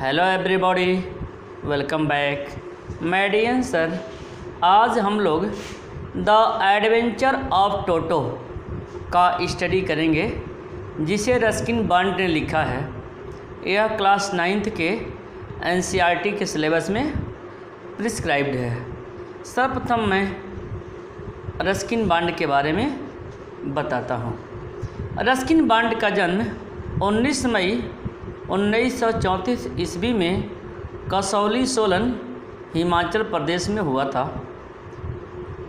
Hello everybody, welcome back my dear sir. आज हम लोग द एडवेंचर ऑफ टोटो का स्टडी करेंगे, जिसे रस्किन बॉन्ड ने लिखा है। यह क्लास 9th के एनसीईआरटी के सिलेबस में प्रिस्क्राइब्ड है। सर्वप्रथम मैं रस्किन बॉन्ड के बारे में बताता हूँ। रस्किन बॉन्ड का जन्म 19 मई 1934 ईस्वी में कसौली सोलन हिमाचल प्रदेश में हुआ था।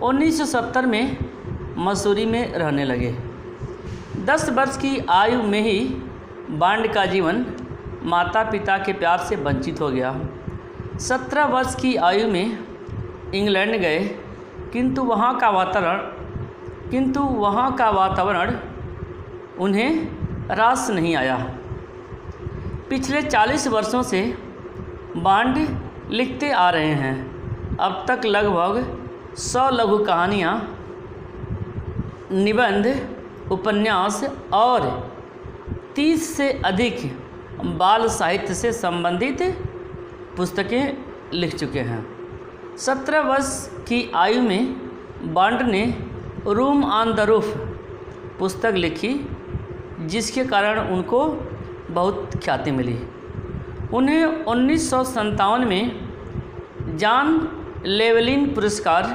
1970 में मसूरी में रहने लगे। 10 वर्ष की आयु में ही बॉन्ड का जीवन माता पिता के प्यार से वंचित हो गया। 17 वर्ष की आयु में इंग्लैंड गए, किंतु वहाँ का वातावरण उन्हें रास नहीं आया। पिछले 40 वर्षों से बॉन्ड लिखते आ रहे हैं। अब तक लगभग 100 लघु कहानियाँ, निबंध, उपन्यास और 30 से अधिक बाल साहित्य से संबंधित पुस्तकें लिख चुके हैं। 17 वर्ष की आयु में बॉन्ड ने रूम ऑन द रूफ पुस्तक लिखी, जिसके कारण उनको बहुत ख्याति मिली। उन्हें 1957 में जॉन लेवलिन पुरस्कार,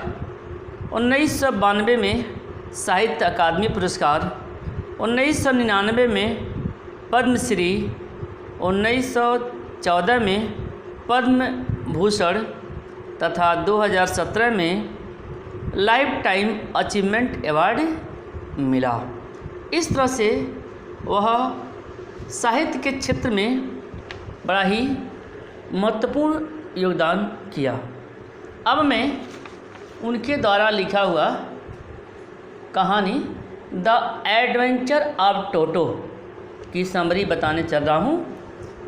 1992 में साहित्य अकादमी पुरस्कार, 1999 में पद्मश्री, 1914 में पद्म भूषण तथा 2017 में लाइफ टाइम अचीवमेंट अवार्ड मिला। इस तरह से वह साहित्य के क्षेत्र में बड़ा ही महत्वपूर्ण योगदान किया। अब मैं उनके द्वारा लिखा हुआ कहानी द एडवेंचर ऑफ टोटो की समरी बताने चल रहा हूँ,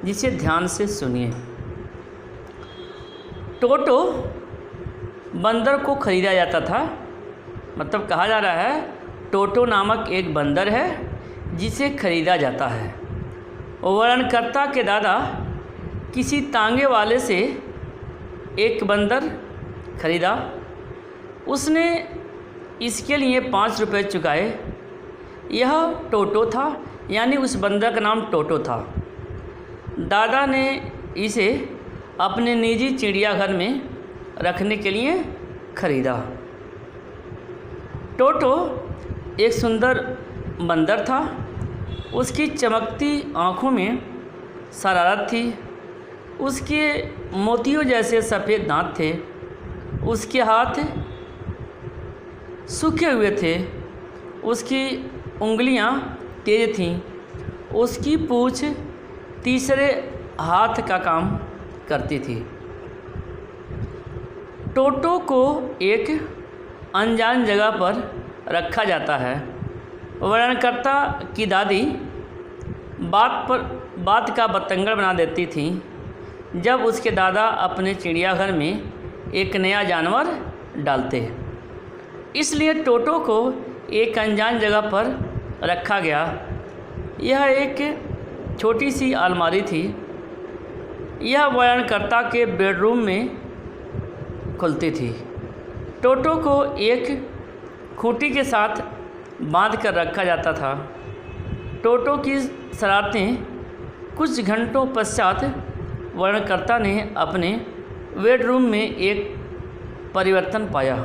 जिसे ध्यान से सुनिए। टोटो बंदर को खरीदा जाता था। मतलब कहा जा रहा है टोटो नामक एक बंदर है जिसे खरीदा जाता है। वर्णनकर्ता के दादा किसी तांगे वाले से एक बंदर खरीदा। उसने इसके लिए 5 रुपये चुकाए। यह टोटो था, यानी उस बंदर का नाम टोटो था। दादा ने इसे अपने निजी चिड़ियाघर में रखने के लिए खरीदा। टोटो एक सुंदर बंदर था। उसकी चमकती आँखों में शरारत थी। उसके मोतियों जैसे सफ़ेद दांत थे। उसके हाथ सूखे हुए थे। उसकी उंगलियां तेज थीं। उसकी पूँछ तीसरे हाथ का काम करती थी। टोटो को एक अनजान जगह पर रखा जाता है। वर्णनकर्ता की दादी बात का बतंगड़ बना देती थी जब उसके दादा अपने चिड़ियाघर में एक नया जानवर डालते। इसलिए टोटो को एक अनजान जगह पर रखा गया। यह एक छोटी सी अलमारी थी। यह वर्णनकर्ता के बेडरूम में खुलती थी। टोटो को एक खूंटी के साथ बांध कर रखा जाता था। टोटो की शरारतें कुछ घंटों पश्चात वर्णनकर्ता ने अपने बेडरूम में एक परिवर्तन पाया।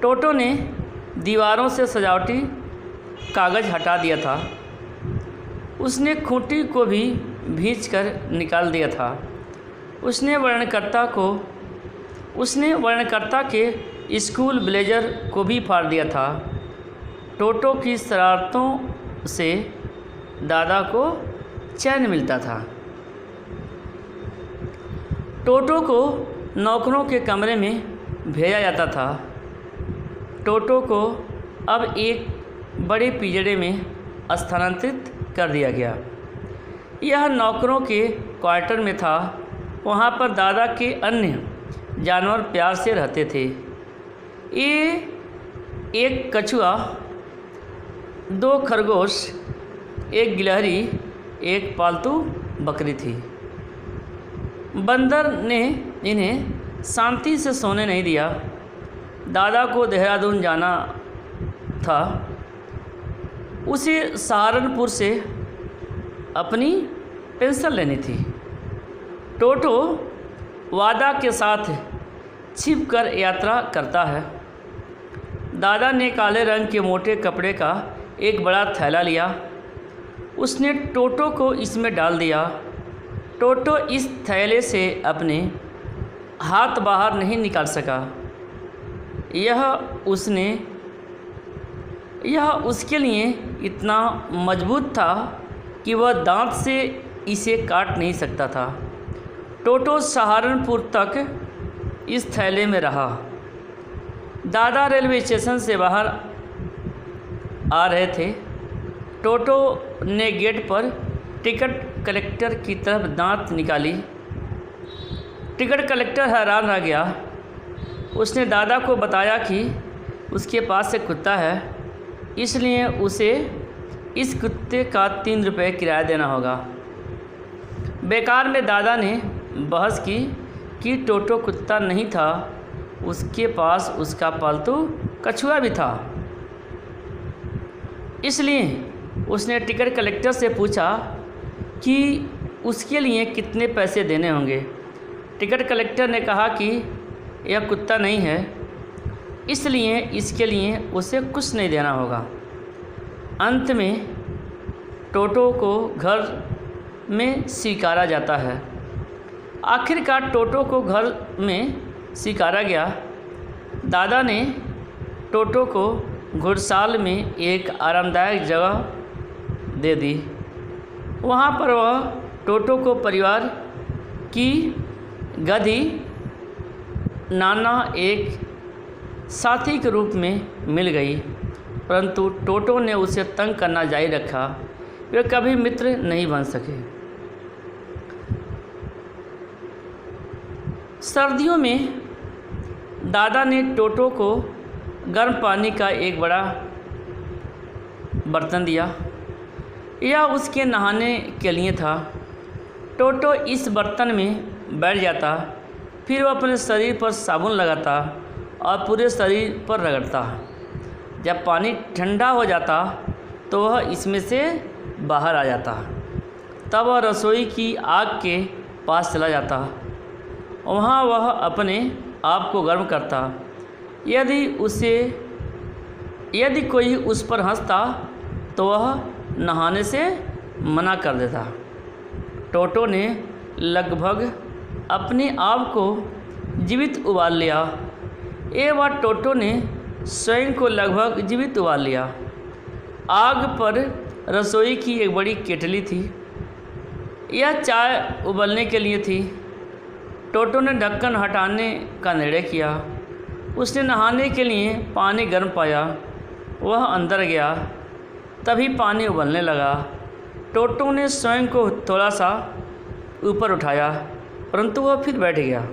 टोटो ने दीवारों से सजावटी कागज़ हटा दिया था। उसने खूंटी को भी भींचकर निकाल दिया था। उसने वर्णनकर्ता के स्कूल ब्लेजर को भी फाड़ दिया था। टोटो की शरारतों से दादा को चैन मिलता था। टोटो को नौकरों के कमरे में भेजा जाता था। टोटो को अब एक बड़े पिंजरे में स्थानांतरित कर दिया गया। यह नौकरों के क्वार्टर में था। वहाँ पर दादा के अन्य जानवर प्यार से रहते थे। ये एक कछुआ, 2 खरगोश, एक गिलहरी, एक पालतू बकरी थी। बंदर ने इन्हें शांति से सोने नहीं दिया। दादा को देहरादून जाना था, उसे सहारनपुर से अपनी पेंशन लेनी थी। टोटो वादा के साथ छिपकर यात्रा करता है। दादा ने काले रंग के मोटे कपड़े का एक बड़ा थैला लिया। उसने टोटो को इसमें डाल दिया। टोटो इस थैले से अपने हाथ बाहर नहीं निकाल सका। यह उसके लिए इतना मजबूत था कि वह दांत से इसे काट नहीं सकता था। टोटो सहारनपुर तक इस थैले में रहा। दादा रेलवे स्टेशन से बाहर आ रहे थे। टोटो ने गेट पर टिकट कलेक्टर की तरफ दांत निकाली। टिकट कलेक्टर हैरान रह गया। उसने दादा को बताया कि उसके पास एक कुत्ता है, इसलिए उसे इस कुत्ते का 3 रुपये किराया देना होगा। बेकार में दादा ने बहस की कि टोटो कुत्ता नहीं था, उसके पास उसका पालतू कछुआ भी था। इसलिए उसने टिकट कलेक्टर से पूछा कि उसके लिए कितने पैसे देने होंगे। टिकट कलेक्टर ने कहा कि यह कुत्ता नहीं है, इसलिए इसके लिए उसे कुछ नहीं देना होगा। अंत में टोटो को घर में स्वीकारा जाता है। आखिरकार टोटो को घर में स्वीकारा गया। दादा ने टोटो को घुड़साल में एक आरामदायक जगह दे दी। वहाँ पर वह टोटो को परिवार की गधी नाना एक साथी के रूप में मिल गई, परंतु टोटो ने उसे तंग करना जारी रखा। वे कभी मित्र नहीं बन सके। सर्दियों में दादा ने टोटो को गर्म पानी का एक बड़ा बर्तन दिया। यह उसके नहाने के लिए था। टोटो इस बर्तन में बैठ जाता, फिर वह अपने शरीर पर साबुन लगाता और पूरे शरीर पर रगड़ता। जब पानी ठंडा हो जाता तो वह इसमें से बाहर आ जाता। तब वह रसोई की आग के पास चला जाता। वहाँ वह अपने आप को गर्म करता। यदि कोई उस पर हंसता तो वह नहाने से मना कर देता। टोटो ने लगभग अपने आप को जीवित उबाल लिया। एक बार टोटो ने स्वयं को लगभग जीवित उबाल लिया। आग पर रसोई की एक बड़ी केटली थी। यह चाय उबलने के लिए थी। टोटो ने ढक्कन हटाने का निर्णय किया। उसने नहाने के लिए पानी गर्म पाया। वह अंदर गया, तभी पानी उबलने लगा। टोटो ने स्वयं को थोड़ा सा ऊपर उठाया, परंतु वह फिर बैठ गया।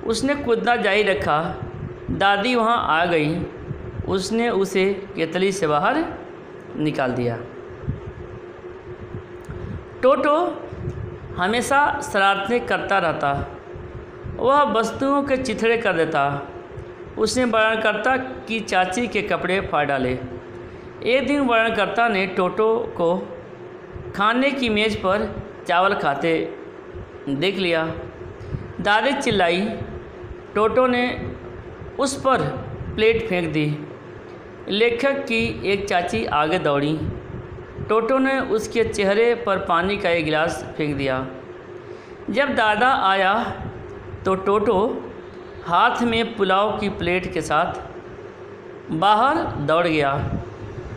उसने कूदना जारी रखा। दादी वहाँ आ गई। उसने उसे केतली से बाहर निकाल दिया। टोटो हमेशा शरारतें करता रहता। वह वस्तुओं के चिथड़े कर देता। उसने वर्णनकर्ता की चाची के कपड़े फाड़ डाले। एक दिन वर्णनकर्ता ने टोटो को खाने की मेज़ पर चावल खाते देख लिया। दादी चिल्लाई। टोटो ने उस पर प्लेट फेंक दी। लेखक की एक चाची आगे दौड़ी। टोटो ने उसके चेहरे पर पानी का एक गिलास फेंक दिया। जब दादा आया तो टोटो हाथ में पुलाव की प्लेट के साथ बाहर दौड़ गया।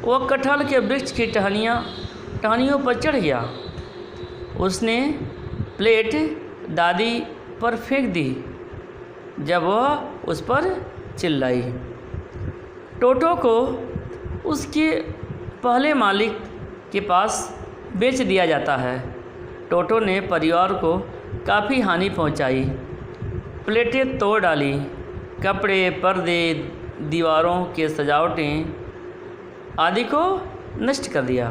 वह कटहल के वृक्ष की टहनियों पर चढ़ गया। उसने प्लेट दादी पर फेंक दी जब वह उस पर चिल्लाई। टोटो को उसके पहले मालिक के पास बेच दिया जाता है। टोटो ने परिवार को काफ़ी हानि पहुंचाई। प्लेटें तोड़ डाली, कपड़े, पर्दे, दीवारों के सजावटें आदि को नष्ट कर दिया।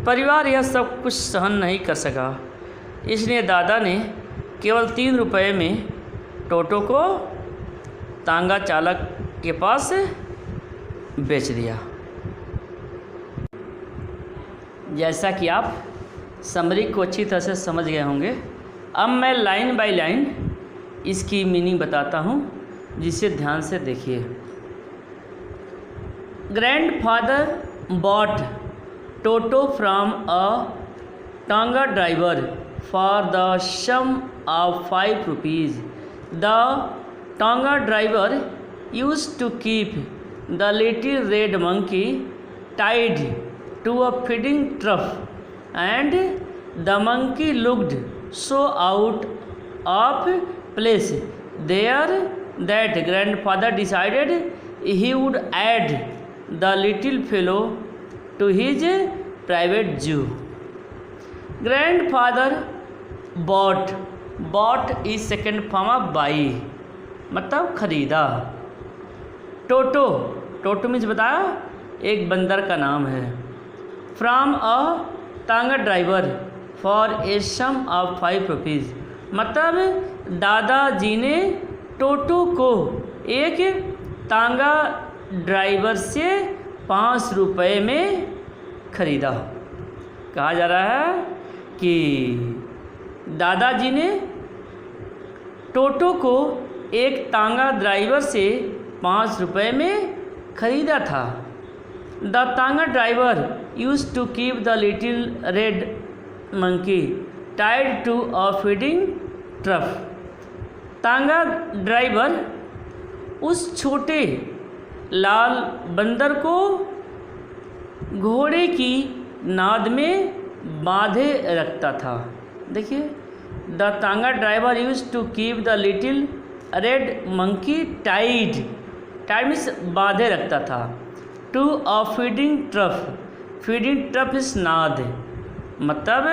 परिवार यह सब कुछ सहन नहीं कर सका, इसलिए दादा ने केवल 3 रुपये में टोटो को तांगा चालक के पास बेच दिया। जैसा कि आप समरी को अच्छी तरह से समझ गए होंगे, अब मैं लाइन बाय लाइन इसकी मीनिंग बताता हूँ, जिसे ध्यान से देखिए। Grandfather bought Toto from a tonga driver for the sum of 5 rupees. The tonga driver used to keep the little red monkey tied to a feeding trough, and the monkey looked so out of place there that grandfather decided he would add the little fellow to his private zoo. Grandfather bought is second form of buy, मतलब खरीदा। टोटो means बताया एक बंदर का नाम है। From a tonga driver for a sum of 5 rupees, मतलब दादाजी ने टोटो को एक तांगा ड्राइवर से 5 रुपये में खरीदा। कहा जा रहा है कि दादाजी ने टोटो को एक तांगा ड्राइवर से 5 रुपये में खरीदा था। The tonga driver used to keep the little red monkey tied to a feeding trough. Tonga driver उस छोटे लाल बंदर को घोड़े की नाद में बांधे रखता था। देखिए, the tonga driver used to keep the little red monkey tied means बांधे रखता था। टू अ फीडिंग ट्रफ इस नाद, मतलब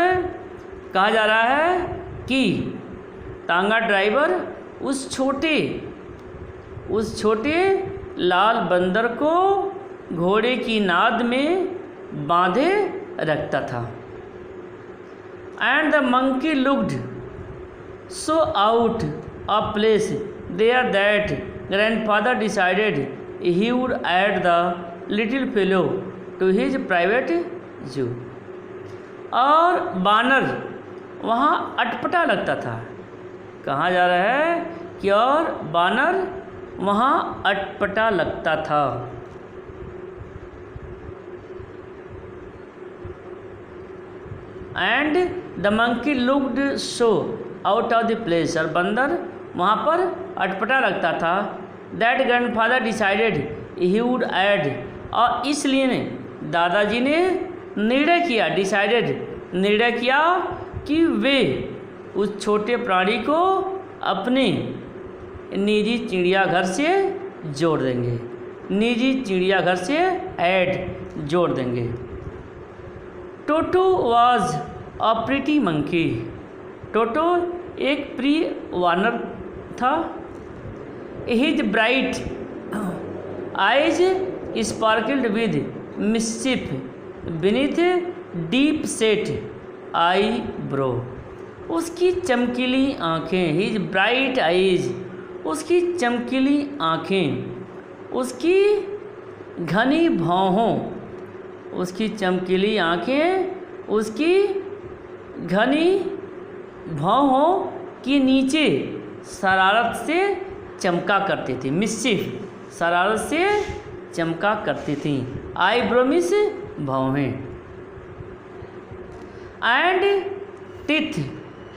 कहा जा रहा है कि तांगा ड्राइवर उस छोटे लाल बंदर को घोड़े की नाद में बांधे रखता था। And the monkey looked so out of place there that grandfather decided he would add the little fellow to his private zoo. और बानर वहाँ अटपटा लगता था। कहा जा रहा है कि और बानर वहाँ अटपटा लगता था। And the monkey looked so out of the place, और बंदर वहाँ पर अटपटा लगता था। That grandfather decided he would add, और इसलिए ने दादाजी ने निर्णय किया कि वे उस छोटे प्राणी को अपने निजी चिड़ियाघर से जोड़ देंगे। निजी चिड़ियाघर से जोड़ देंगे। Toto was a pretty monkey. Toto एक प्रिय वानर था। His bright eyes sparkled with mischief beneath deep set eyebrow. उसकी चमकीली आँखें, हिज ब्राइट आइज, उसकी चमकीली आँखें, उसकी घनी भौहों, उसकी चमकीली आँखें उसकी घनी भौहों के नीचे शरारत से चमका करती थी। मिस्चिफ शरारत से चमका करती थी। आईब्रो मीन्स भौहें। एंड टीथ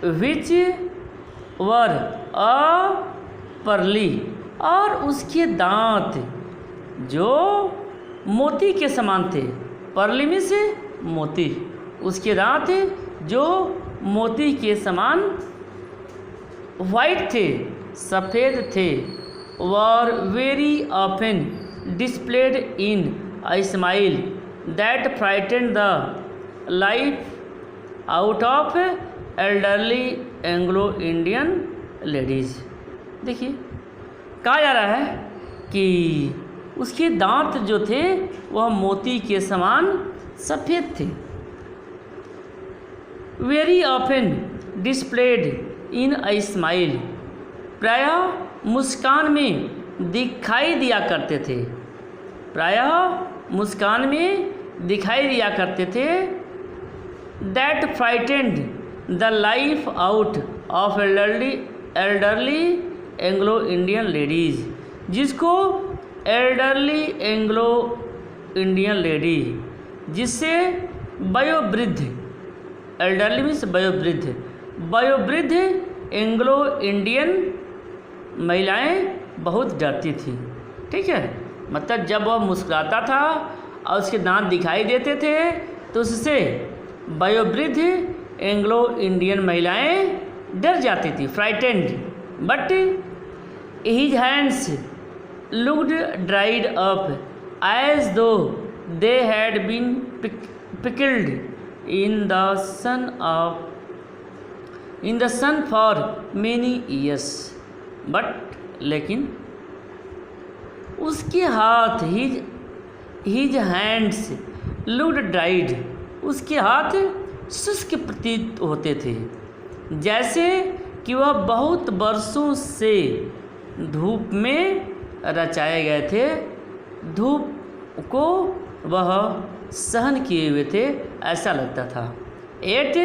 विच वर अ परली, और उसके दांत जो मोती के समान थे। परली में से मोती, उसके दांत जो मोती के समान वाइट थे, सफ़ेद थे। Were very often displayed in a smile that frightened the life out of elderly Anglo Indian ladies. देखिए, कहा जा रहा है कि उसके दांत जो थे वह मोती के समान सफ़ेद थे। Very often displayed in a smile, प्रायः मुस्कान में दिखाई दिया करते थे, प्रायः मुस्कान में दिखाई दिया करते थे। That frightened the life out of elderly Anglo Indian ladies, जिसको एल्डरली एंग्लो इंडियन लेडी, जिससे वयोवृद्ध, एल्डरली मीन्स वयोवृद्ध, वयोवृद्ध एंग्लो इंडियन महिलाएं बहुत डरती थी। ठीक है, मतलब जब वह मुस्कुराता था और उसके दांत दिखाई देते थे तो उससे वयोवृद्ध एंग्लो इंडियन महिलाएं डर जाती थी, frightened. But his hands looked dried up as though they had been pickled in the sun for many years. But लेकिन उसके हाथ, हिज हैंड्स लुक्ड ड्राइड, उसके हाथ शुष्क प्रतीत होते थे, जैसे कि वह बहुत वर्षों से धूप में रचाए गए थे, धूप को वह सहन किए हुए थे, ऐसा लगता था। At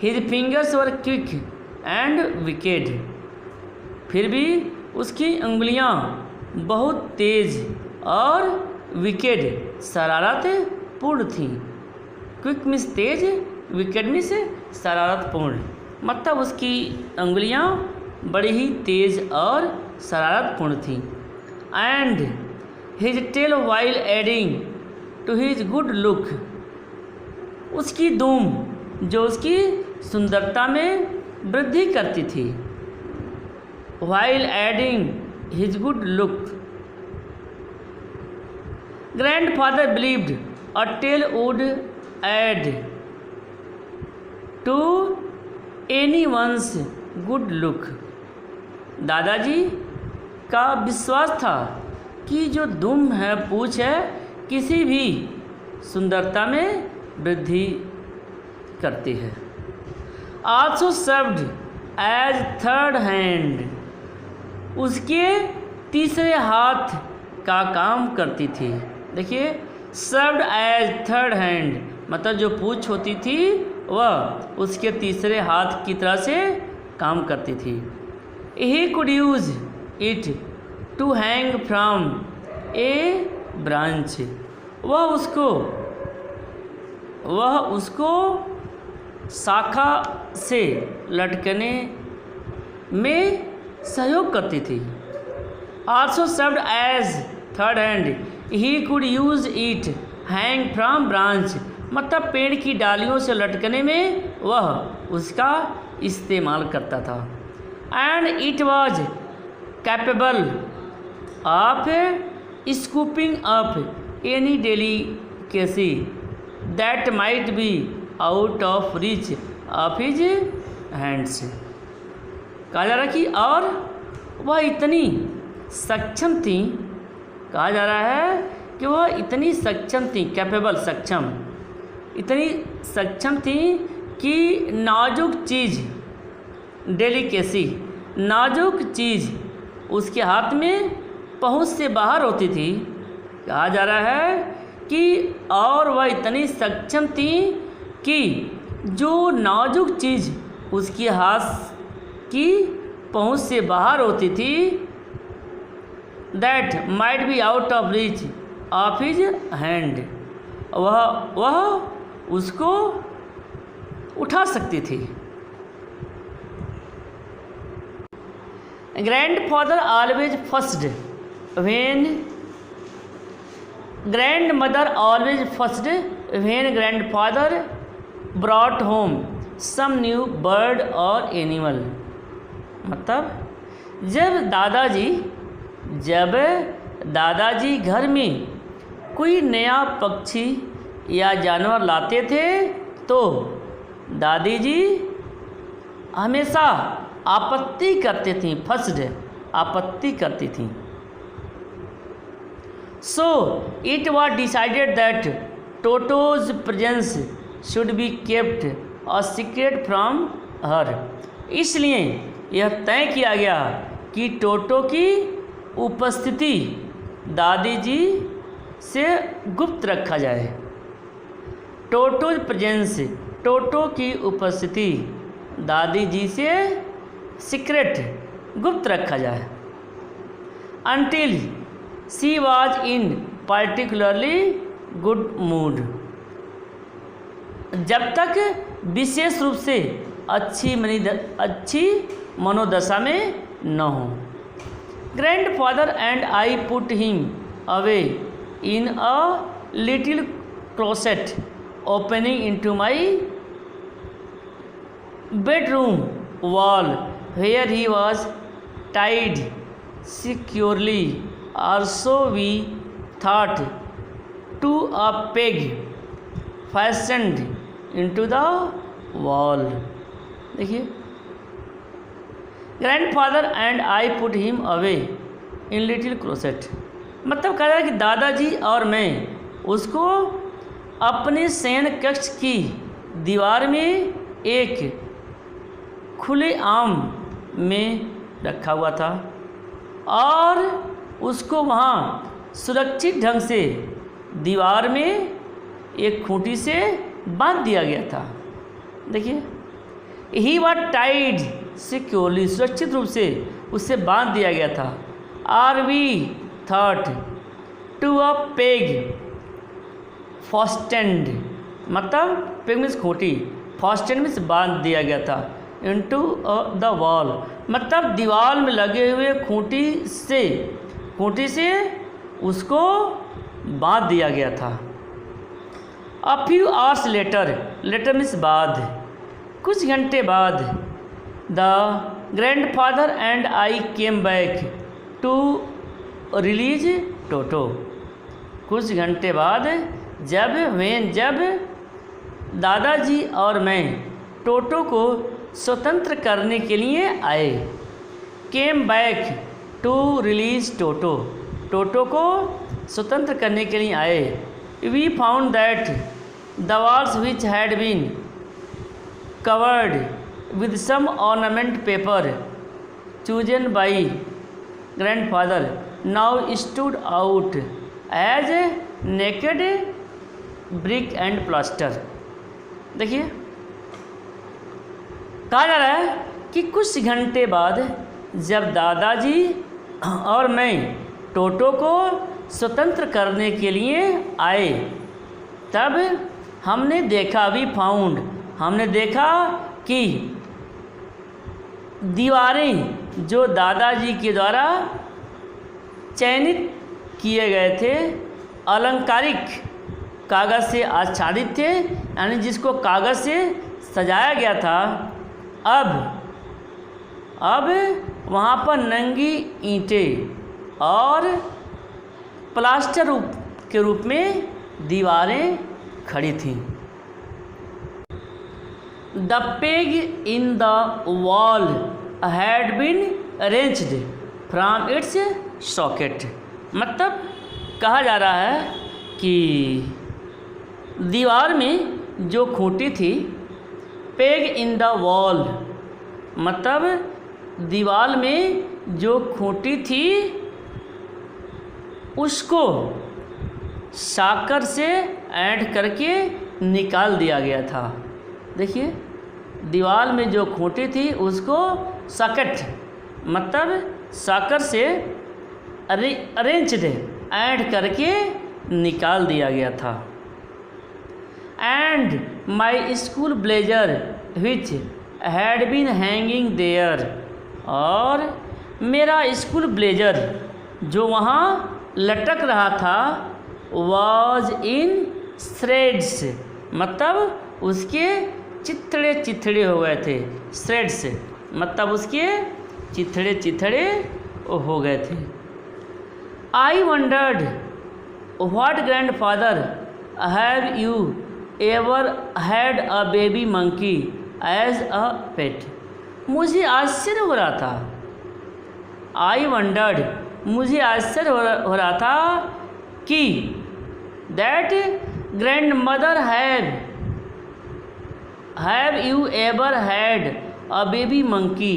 his fingers were quick and wicked, फिर भी उसकी उंगलियां बहुत तेज और विकेड शरारत पूर्ण थी। क्विक मीन्स तेज, विकेड मीन्स शरारतपूर्ण, मतलब उसकी उंगलियां बड़ी ही तेज और शरारतपूर्ण थी। And his tail while adding to his good look, उसकी दुम जो उसकी सुंदरता में वृद्धि करती थी। While adding his good look, grandfather believed a tail would add to anyone's good look, दादाजी का विश्वास था कि जो दुम है, पूछ है, किसी भी सुंदरता में वृद्धि करती है। Also served as third hand, उसके तीसरे हाथ का काम करती थी। देखिए, सर्व्ड एज थर्ड हैंड मतलब जो पूंछ होती थी वह उसके तीसरे हाथ की तरह से काम करती थी। He could use it to hang from a branch, वह उसको शाखा से लटकने में सहयोग करती थी। Also served as third hand, he could use it hang from branch मतलब पेड़ की डालियों से लटकने में वह उसका इस्तेमाल करता था। And it was capable of scooping up any delicacy that might be out of reach of his hands. कहा जा रहा कि और वह इतनी सक्षम थी, कहा जा रहा है कि वह इतनी सक्षम थी, कैपेबल सक्षम, इतनी सक्षम थी कि नाजुक चीज़, डेलिकेसी नाजुक चीज़ उसके हाथ में पहुंच से बाहर होती थी। कहा जा रहा है कि और वह इतनी सक्षम थी कि जो नाजुक चीज़ उसके हाथ की पहुंच से बाहर होती थी, that might be out of reach of his hand, वह उसको उठा सकती थी। Grandfather always fussed when grandmother always fussed when grandfather brought home some new bird और एनिमल, मतलब जब दादाजी घर में कोई नया पक्षी या जानवर लाते थे तो दादी जी हमेशा आपत्ति करती थीं, फर्स्ट आपत्ति करती थीं। So it was decided that टोटोज presence should be kept a secret from her. इसलिए यह तय किया गया कि टोटो की उपस्थिति दादी जी से गुप्त रखा जाए। टोटो प्रेजेंस, टोटो की उपस्थिति दादी जी से सीक्रेट, गुप्त रखा जाए। Until she was in particularly good mood, जब तक विशेष रूप से अच्छी मनोदशा में न हो। Grandfather and I put him away in a little closet opening into my bedroom wall where he was tied securely, or so we thought, to a peg fastened into the wall। देखिए, grandfather and I put him away in little closet, मतलब कह रहा है कि दादाजी और मैं उसको अपने शयन कक्ष की दीवार में एक खुले आम में रखा हुआ था और उसको वहाँ सुरक्षित ढंग से दीवार में एक खूंटी से बांध दिया गया था। देखिए, ही वॉज टाइड सिक्योरली, सुरक्षित रूप से उससे बांध दिया गया था। Are we thought to a peg fastened, मतलब पेग मीन्स खूंटी, फास्टेंड मीन्स बांध दिया गया था। इनटू द वॉल, मतलब दीवार में लगे हुए खूंटी से उसको बांध दिया गया था। A few hours later, later means बाद, कुछ घंटे बाद, the grandfather and I came back to release Toto, कुछ घंटे बाद जब दादाजी और मैं टोटो को स्वतंत्र करने के लिए आए। Came back to release Toto, Toto को स्वतंत्र करने के लिए आए। We found that the walls which had been covered with some ornament paper chosen by grandfather now stood out as naked brick and plaster. देखिए, कहा जा रहा है कि कुछ घंटे बाद जब दादाजी और मैं टोटो को स्वतंत्र करने के लिए आए, तब हमने देखा, वी फाउंड, हमने देखा कि दीवारें जो दादाजी के द्वारा चयनित किए गए थे, अलंकारिक कागज़ से आच्छादित थे, यानी जिसको कागज़ से सजाया गया था, अब वहाँ पर नंगी ईंटें और प्लास्टर के रूप में दीवारें खड़ी थीं। The peg in the wall had been arranged from its socket, मतलब कहा जा रहा है कि दीवार में जो खूंटी थी, पेग इन द वॉल, मतलब दीवार में जो खूंटी थी उसको साकर से ऐंठ करके निकाल दिया गया था। देखिए, दीवार में जो खूंटी थी उसको सॉकेट, मतलब साकर से अरेंज्ड, ऐंठ करके निकाल दिया गया था। And my school blazer which had been hanging there, और मेरा स्कूल ब्लेजर जो वहाँ लटक रहा था, वॉज इन थ्रेड्स, मतलब उसके चिथड़े हो गए थे। थ्रेड्स मतलब उसके चिथड़े हो गए थे। I wondered what grandfather have you ever had a baby monkey as a pet, मुझे आश्चर्य हो रहा था। आई वंडर्ड, मुझे आश्चर्य हो रहा था कि that grandmother have you ever had a baby monkey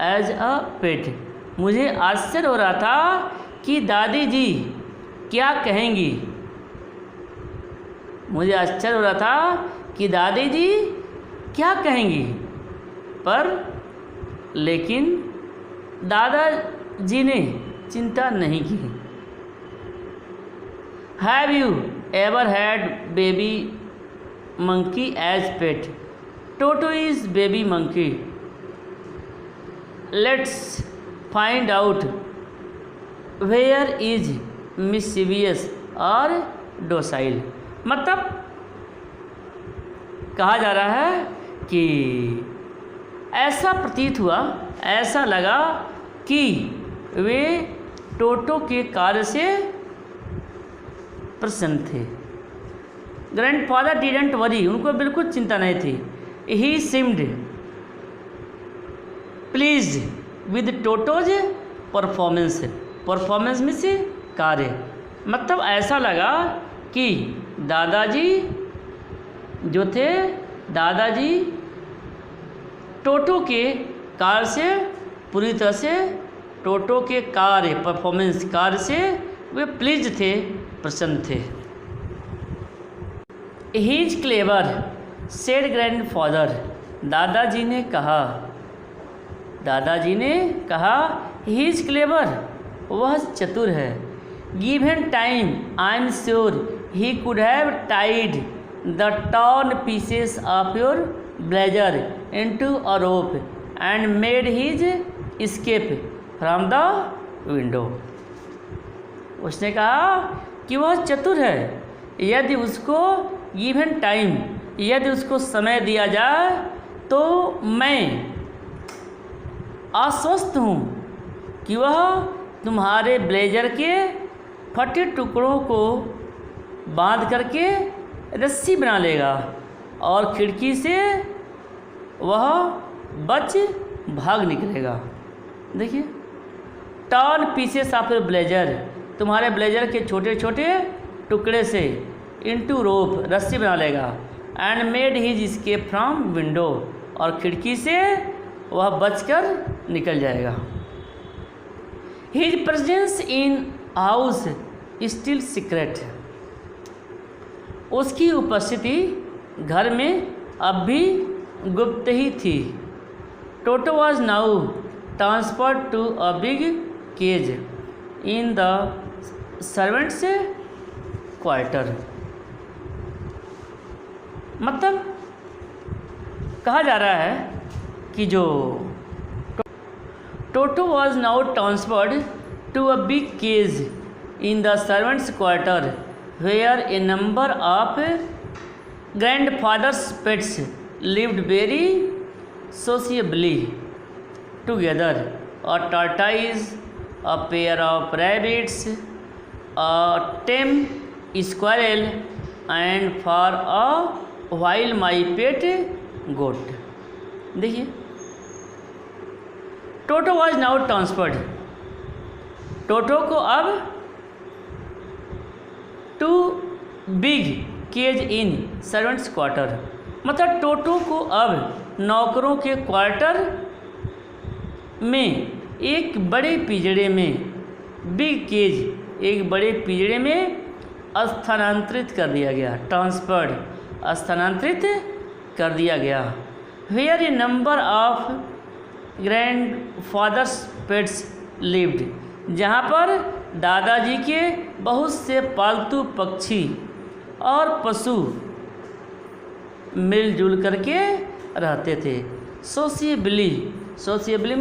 as a pet. मुझे आश्चर्य हो रहा था कि दादी जी क्या कहेंगी। मुझे आश्चर्य हो रहा था कि दादी जी क्या कहेंगी, पर लेकिन दादाजी ने चिंता नहीं की। Have you ever had baby monkey as pet? Toto is baby monkey. Let's find out where is mischievous और डोसाइल। मतलब कहा जा रहा है कि ऐसा प्रतीत हुआ, ऐसा लगा कि वे टोटो के कार्य से प्रसन्न थे। ग्रैंडफादर डिडंट वरी, उनको बिल्कुल चिंता नहीं थी। He seemed pleased with Toto's performance. Performance में से कार्य, मतलब ऐसा लगा कि दादाजी जो थे, दादाजी टोटो के कार्य से पूरी तरह से, टोटो के कार्य परफॉर्मेंस कार्य से वे प्लीज थे, प्रसन्न थे। He is clever said grandfather. दादाजी ने कहा, दादाजी ने कहा ही इज क्लेवर, वह चतुर है। Given time I am sure he could have tied the torn pieces of your blazer into a rope and made his escape from the window। उसने कहा कि वह चतुर है, यदि उसको गिवन टाइम, यदि उसको समय दिया जाए तो मैं आश्वस्त हूँ कि वह तुम्हारे ब्लेजर के फटे टुकड़ों को बांध करके रस्सी बना लेगा और खिड़की से वह बच भाग निकलेगा। देखिए, टॉर्न पीसेस ऑफ ब्लेजर, तुम्हारे ब्लेजर के छोटे छोटे टुकड़े से, इनटू रोप, रस्सी बना लेगा। And made his escape from window, और खिड़की से वह बचकर निकल जाएगा। His presence in house still secret, उसकी उपस्थिति घर में अब भी गुप्त ही थी। Toto was now transferred to a big cage in the servants quarter. मतलब कहा जा रहा है कि जो Toto was now transferred to a big cage in the servants quarter where a number of grandfather's pets lived very sociably together. A tortoise, a pair of rabbits, a tame squirrel, and for a while my pet goat। देखिए, Toto was now transferred, Toto को अब to big cage in servants quarter, मतलब Toto को अब नौकरों के quarter में, एक बड़े पिंजड़े में, बिग केज, एक बड़े पिंजड़े में स्थानांतरित कर दिया गया। ट्रांसफर्ड, स्थानांतरित कर दिया गया। Where a number of grandfather's pets lived, जहाँ पर दादाजी के बहुत से पालतू पक्षी और पशु मिलजुल करके रहते थे। सोशिएबली, सोशिएबली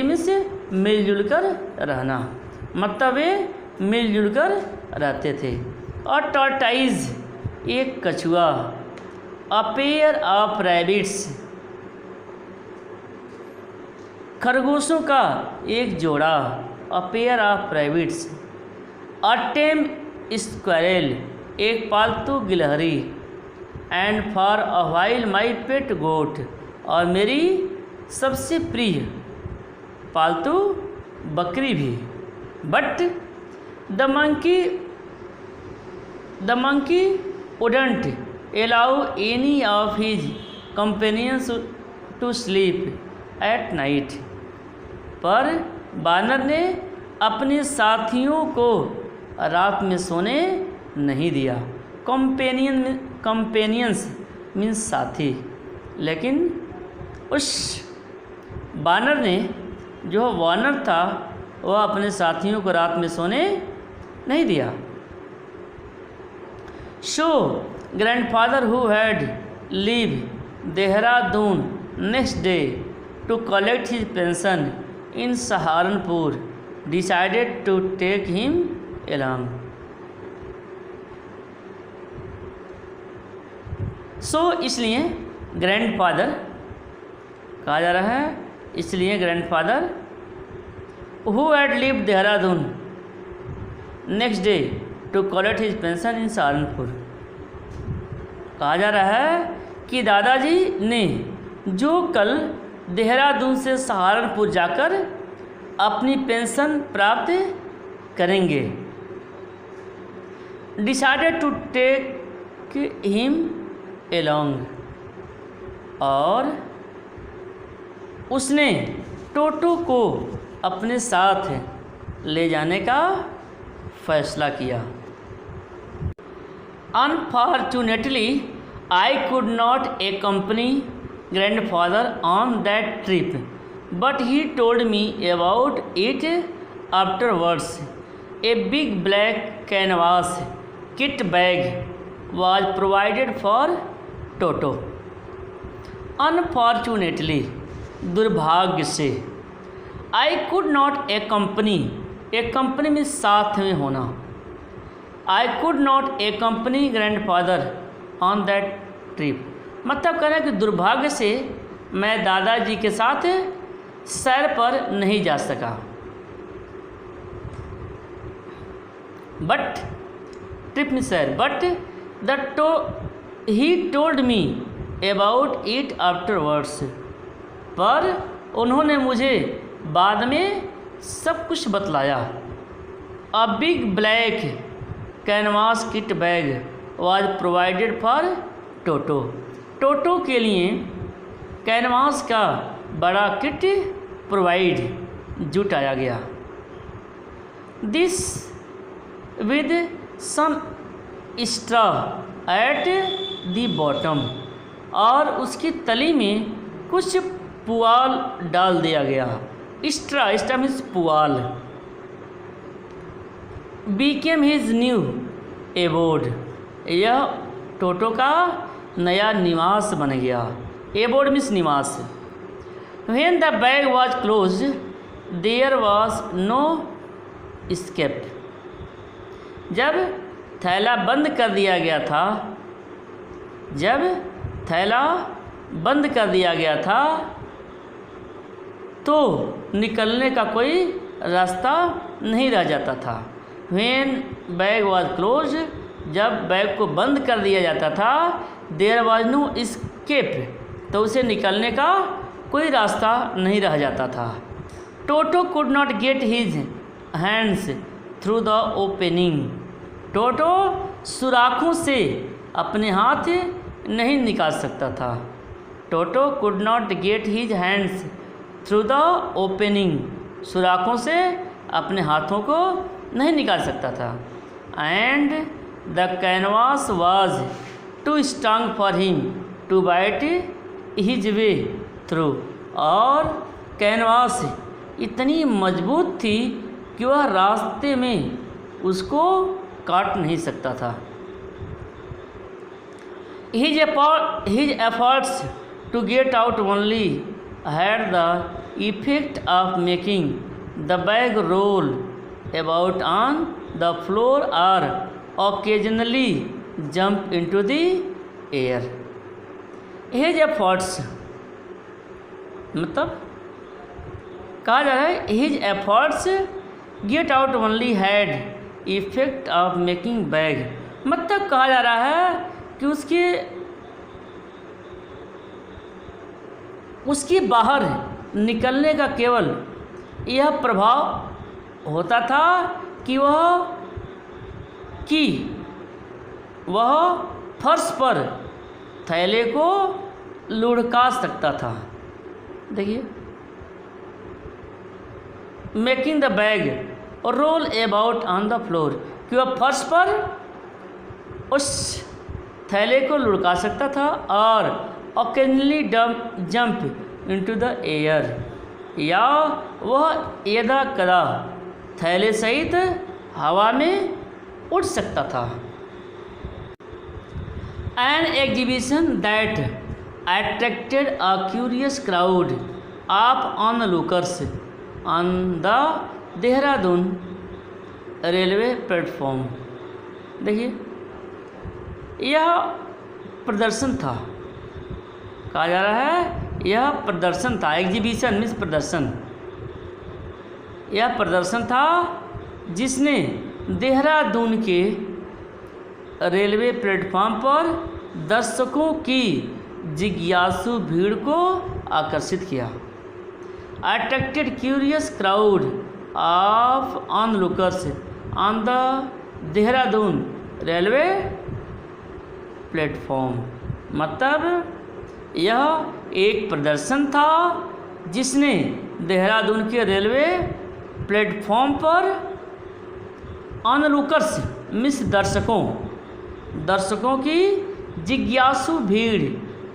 में से मिलजुल कर रहना, मतलब वे मिलजुल कर रहते थे। और टॉर्टाइज, एक कछुआ। अ पेयर ऑफ रैबिट्स, खरगोशों का एक जोड़ा। A pair of rabbits. A tame squirrel, एक पालतू गिलहरी। And for a while my pet goat, और मेरी सबसे प्रिय पालतू बकरी भी। But the monkey wouldn't allow any of his companions to sleep at night. पर बानर ने अपने साथियों को रात में सोने नहीं दिया। कंपेनियंस मीन्स साथी। लेकिन उस बानर ने, जो वानर था, वह अपने साथियों को रात में सोने नहीं दिया। So grandfather who had leave Dehradun next day to collect his pension in Saharanpur decided to take him along। So इसलिए ग्रैंडफादर कहा जा रहा है, इसलिए grandfather who had lived Dehradun next day to collect his pension in Saharanpur. कहा जा रहा है कि दादाजी ने, जो कल देहरादून से सहारनपुर जाकर अपनी पेंशन प्राप्त करेंगे, decided to take him along, और उसने टोटो को अपने साथ ले जाने का फैसला किया। Unfortunately I could not accompany grandfather on that trip, but he told me about it afterwards. A big black canvas kit bag was provided for Toto. Unfortunately, दुर्भाग्य से, I could not accompany में साथ में होना, I could not accompany grandfather on that trip। मतलब कहना कि दुर्भाग्य से मैं दादाजी के साथ सैर पर नहीं जा सका। बट ट्रिप में सैर, but he told me about it afterwards, पर उन्होंने मुझे बाद में सब कुछ बतलाया। A big black canvas kit bag was provided for Toto. Toto के लिए कैनवास का बड़ा किट प्रोवाइड जुटाया गया। This with some straw at the bottom, और उसकी तली में कुछ पुआल डाल दिया गया। स्ट्रा मीन्स पुआल। बीकेम हिज न्यू एबोर्ड, यह टोटो का नया निवास बन गया। एबोर्ड मीन्स निवास। When the bag was close there was no escape, जब थैला बंद कर दिया गया था, जब थैला बंद कर दिया गया था तो निकलने का कोई रास्ता नहीं रह जाता था। व्हेन बैग वॉज क्लोज, जब बैग को बंद कर दिया जाता था, देयर वॉज नो स्केप, तो उसे निकलने का कोई रास्ता नहीं रह जाता था। Toto could not get his hands through the opening, Toto सुराखों से अपने हाथ नहीं निकाल सकता था। Toto could not get his hands through the opening, सुराखों से अपने हाथों को नहीं निकाल सकता था। And the canvas was too strong for him to bite his way through, और कैनवास इतनी मजबूत थी कि वह रास्ते में उसको काट नहीं सकता था। His efforts to get out only had the effect of making the bag roll about on the floor or occasionally jump into the air. His efforts मतलब कहा जा रहा है his efforts get out only had effect of making bag, मतलब कहा जा रहा है कि उसके बाहर निकलने का केवल यह प्रभाव होता था कि वह फर्श पर थैले को लुढ़का सकता था। देखिए, making the bag roll about on the floor, कि वह फर्श पर उस थैले को लुढ़का सकता था और occasionally jump into the air, या वह यदा कदा थैले सहित हवा में उड़ सकता था। An exhibition that attracted a curious crowd of onlookers on the Dehradun railway platform. देखिए, यह प्रदर्शन था, कहा जा रहा है यह प्रदर्शन था, एग्जीबिशन मीन्स प्रदर्शन। यह प्रदर्शन था जिसने देहरादून के रेलवे प्लेटफॉर्म पर दर्शकों की जिज्ञासु भीड़ को आकर्षित किया। Attracted curious crowd of onlookers on the Dehradun railway platform, मतलब यह एक प्रदर्शन था जिसने देहरादून के रेलवे प्लेटफॉर्म पर ऑनलूकर्स मीन्स दर्शकों की जिज्ञासु भीड़,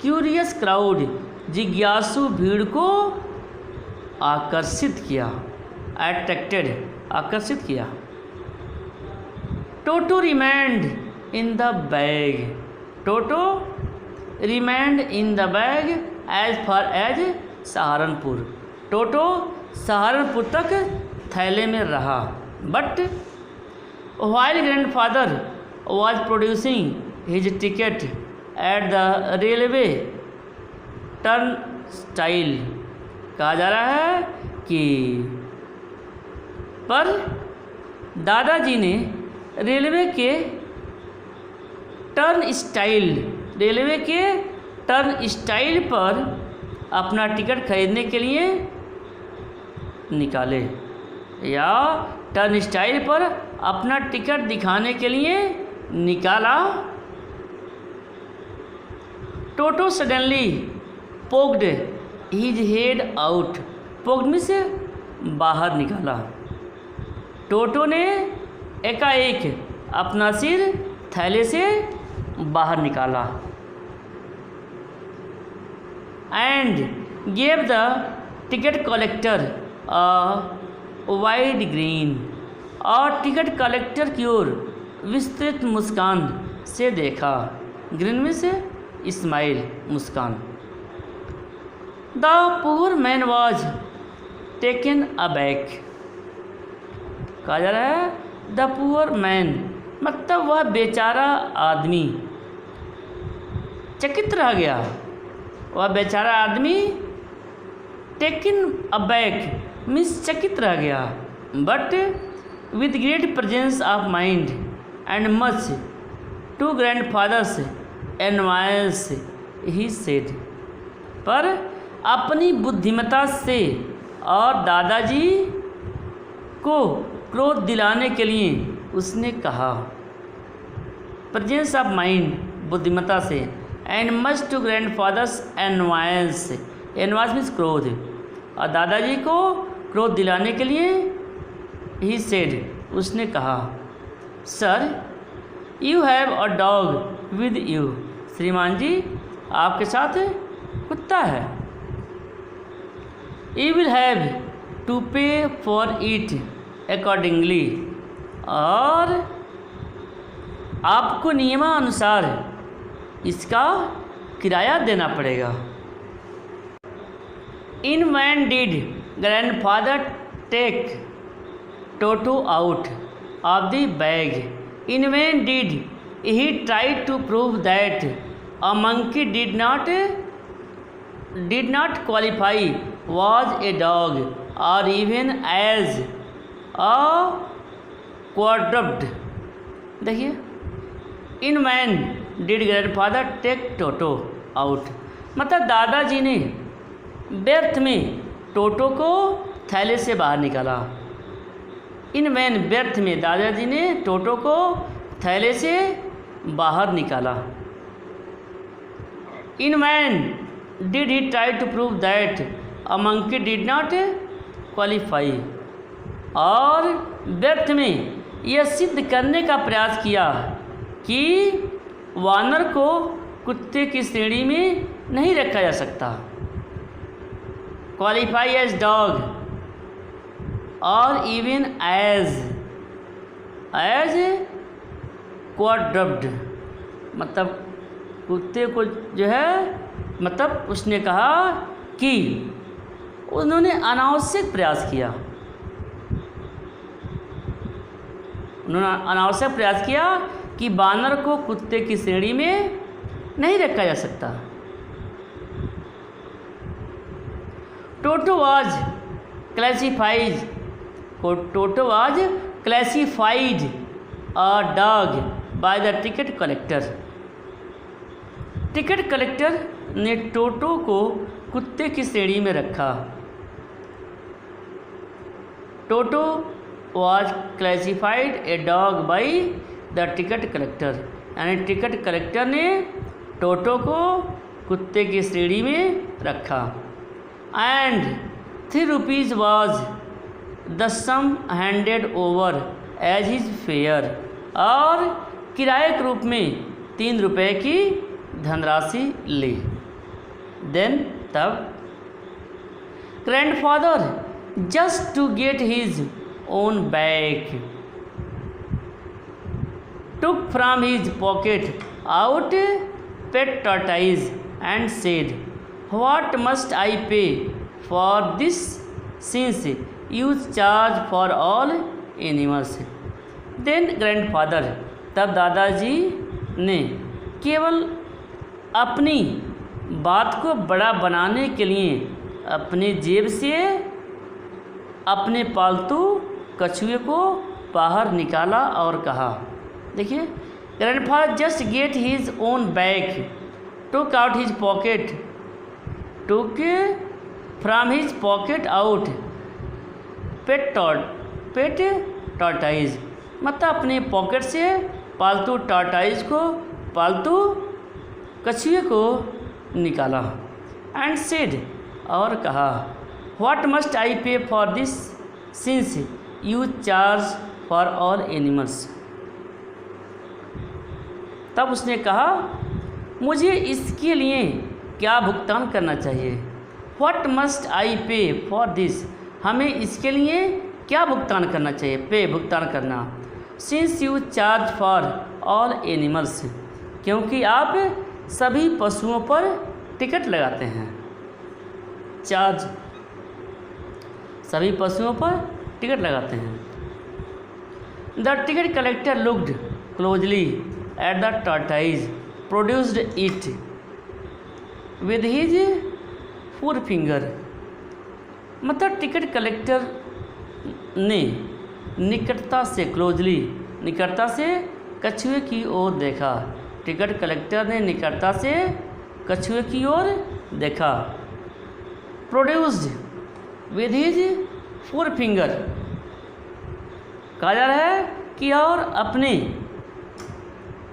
क्यूरियस क्राउड, जिज्ञासु भीड़ को आकर्षित किया। अट्रैक्टेड, आकर्षित किया। Toto remained in the bag, Toto remained in the bag as far as Saharanpur, Toto Saharanpur तक थैले में रहा। But while grandfather was producing his ticket at the railway turnstile, कहा जा रहा है कि पर दादाजी ने रेलवे के टर्न स्टाइल पर अपना टिकट खरीदने के लिए निकाले, या टर्न स्टाइल पर अपना टिकट दिखाने के लिए निकाला। Toto suddenly poked his head out, poked में से बाहर निकाला। टोटो ने एकाएक अपना सिर थैले से बाहर निकाला। And gave the ticket collector a wide green, और टिकट कलेक्टर की ओर विस्तृत मुस्कान से देखा। ग्रीन में से smile, Muskan. The poor man was taken aback, कहा जा रहा है द पुअर मैन, मतलब वह बेचारा आदमी चकित रह गया। वह बेचारा आदमी टेकन अबैक मीन्स चकित रह गया। But with great presence of mind and much to grandfather's annoyance he said, पर अपनी बुद्धिमत्ता से और दादाजी को क्रोध दिलाने के लिए उसने कहा। प्रेजेंस ऑफ माइंड, बुद्धिमत्ता से, and much to grandfather's annoyance, annoyance means क्रोध, और दादाजी को क्रोध दिलाने के लिए ही सेड, उसने कहा, sir you have a dog with you, श्रीमान जी आपके साथ कुत्ता है। You will have to pay for it accordingly, और आपको नियमानुसार इसका किराया देना पड़ेगा। In vain did grandfather take Toto out of the bag, in vain did he tried to prove that a monkey did not qualify was a dog or even as a quadruped। देखिए, in vain did grandfather take Toto out, मतलब दादाजी ने व्यर्थ में टोटो को थैले से बाहर निकाला। इन वैन, व्यर्थ में दादाजी ने टोटो को थैले से बाहर निकाला। In vain did he try to prove that a monkey did not qualify, और व्यर्थ में यह सिद्ध करने का प्रयास किया कि वानर को कुत्ते की श्रेणी में नहीं रखा जा सकता। क्वालिफाई एज डॉग और इवन एज क्वाड्रप्ड, मतलब कुत्ते को जो है, मतलब उसने कहा कि उन्होंने अनावश्यक प्रयास किया, उन्होंने अनावश्यक प्रयास किया कि बानर को कुत्ते की श्रेणी में नहीं रखा जा सकता। Toto was classified a dog by the ticket collector. Ticket collector ने टोटो को कुत्ते की श्रेणी में रखा। Toto was classified a dog by the ticket collector, यानी टिकट कलेक्टर ने टोटो को कुत्ते की श्रेणी में रखा। And 3 rupees was the sum handed over as his fare, और किराए के रूप में 3 रुपये की धनराशि ली। देन तब grandfather just to get his own bag took from his pocket out pet tortoise and said, "What must I pay for this, since you charge for all animals?" Then grandfather, तब दादाजी ने केवल अपनी बात को बड़ा बनाने के लिए अपने जेब से अपने पालतू कछुए को बाहर निकाला और कहा, देखिए, grandfather just get his own bag, took out his pocket, took from his pocket out pet tortoise, मतलब अपने पॉकेट से पालतू टॉर्टाइज को, पालतू कछुए को निकाला। एंड सेड, और कहा, व्हाट मस्ट आई पे for this, since you charge for all animals. तब उसने कहा, मुझे इसके लिए क्या भुगतान करना चाहिए। व्हाट मस्ट आई पे फॉर दिस, हमें इसके लिए क्या भुगतान करना चाहिए, पे भुगतान करना। Since you charge for all animals, क्योंकि आप सभी पशुओं पर टिकट लगाते हैं। चार्ज, सभी पशुओं पर टिकट लगाते हैं। The ticket collector looked closely at the tortoise, produced it with his forefinger, मतलब टिकट कलेक्टर ने निकटता से, क्लोजली, निकटता से कछुए की ओर देखा। टिकट कलेक्टर ने निकटता से कछुए की ओर देखा। प्रोड्यूस्ड विद हिज फोरफिंगर, कहा जा रहा है कि और अपने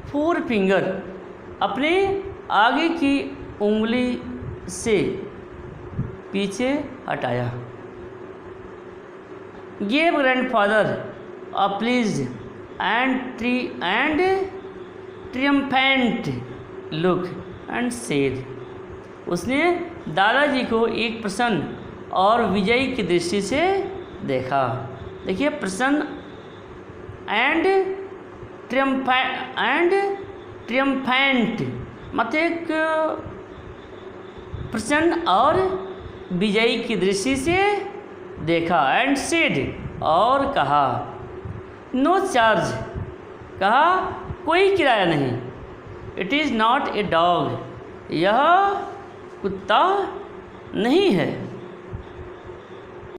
फोर फिंगर, अपने आगे की उंगली से पीछे हटाया। Gave grandfather a pleased and triumphant look and said, उसने दादाजी को एक प्रसन्न और विजयी की दृष्टि से देखा। देखिए, प्रसन्न एंड ट्रियम्फेंट, मतलब एक प्रसन्न और विजयी की दृष्टि से देखा। एंड सेड, और कहा, नो चार्ज, कहा कोई किराया नहीं। It is not a dog, यह कुत्ता नहीं है।